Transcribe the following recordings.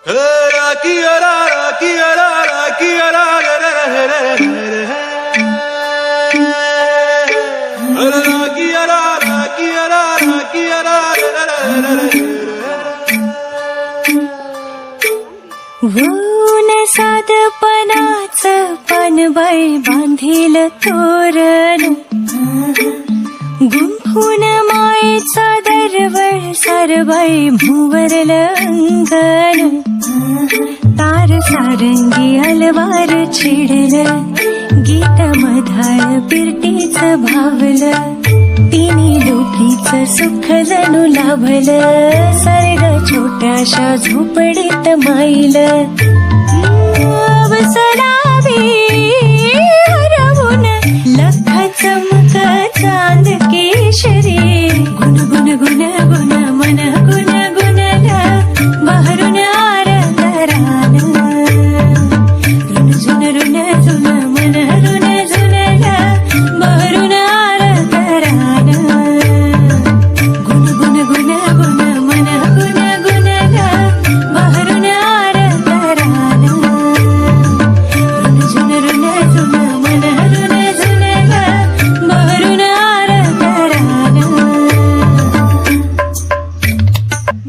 ऊन साधपणाचं पानबाई बांधील तोरण, गुंफून मायेचा दरवळ सारबाई भुवरल अंगण. तार सारंगी अलवार छिडलं, गीत मधाळ पिरटीच भावलं. तिन्ही लोकीचं सुख जणू लाभलं, सर्ग छोट्याशा झोपडीत माईलं. अवसरावी हरवून लख चमक चांद केशरी. गुण गुण गुण गुण मन गुण गुणला बहरून आरतरान. रुन झुन रुन झुन मन रुन झुनला बहरून आरतरान. गुण गुण गुण गुण मन गुण गुणला बहरून आरतरान. रुन झुन रुन झुन मन रुन झुनला बहरून आरतरान.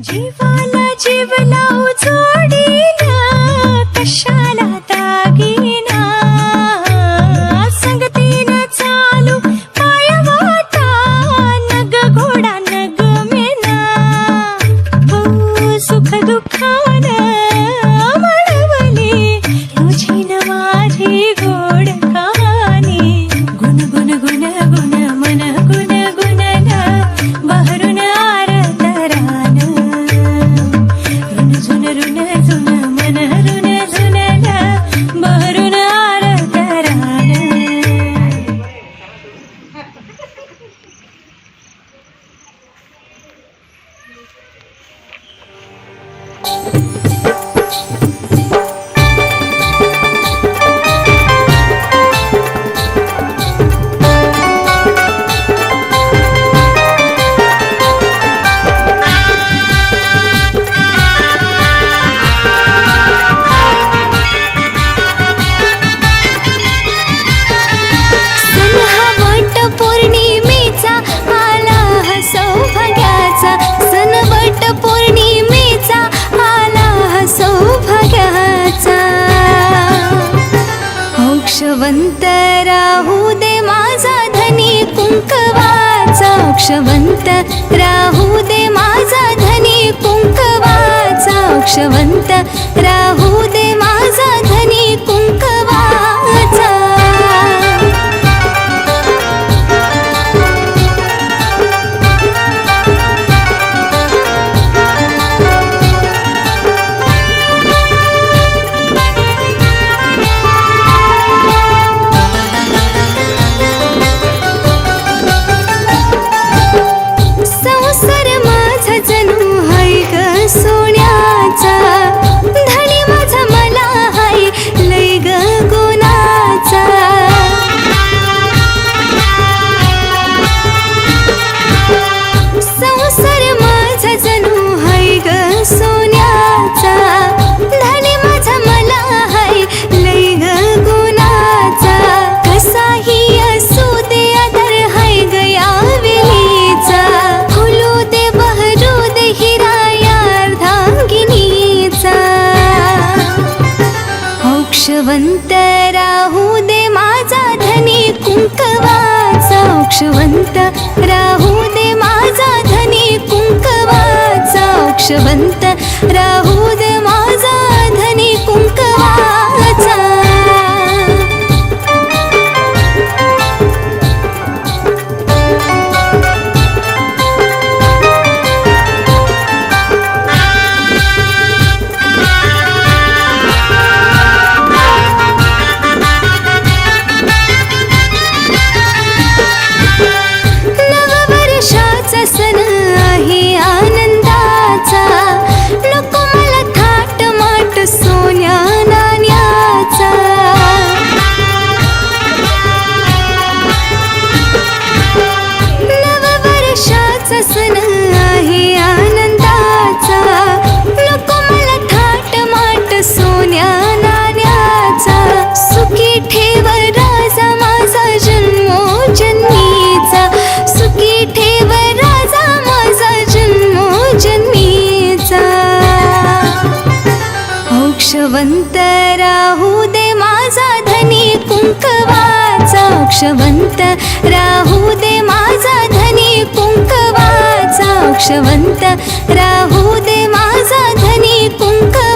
जीवाला जीव लावू जोडीला कशाला दागिना. संगतीनं चालू पायवाटा नग घोडा नग मेना. हो सुख दुःखानं म्हणवली तुझी न माझी गोड कहाणी. गुण गुण गुण गुण मन गुण गुणला बहरून आरतरान. रुन झुन रुन झुन मन रुन झुनला बहरून आरतरान. पौर्णिमेचा आला हा सौभाग्याचा. सण वट पौर्णिमेचा आला हा सौभाग्याचा. औक्षवंत राहू दे माझा धनी कुंकवाचा. औक्षवंत राहू दे माझा धनी कुंकवाचा. औक्षवंत राहू दे माझा धनी कुंकवाचा. संसार माझा जणू हाय ग सोन्याचा. धनी माझा मला हाय लय ग गुणाचा. संसार माझा जणू हाय ग सोन्याचा. धनी माझा मला हाय लय ग गुणाचा. कसाही असू दे आदर हाय ग यावेळीचा. फुलू दे बहरू दे हिरा या अर्धांगिनीचा. औक्षवंत राहू दे माझा धनी कुंकवाचा. औक्षवंत राहू दे माझा धनी कुंकवाचा. औक्षवंत राहू दे माझा धनी कुंकवाचा. नववर्षाचा सण आहे आनंदाचा. नको मला अक्षवंत राहू दे माझा धनी कुंकवाचा अक्षवंत राहू दे माझा धनी कुंकवाचा अक्षवंत राहू दे माझा धनी कुंकवाचा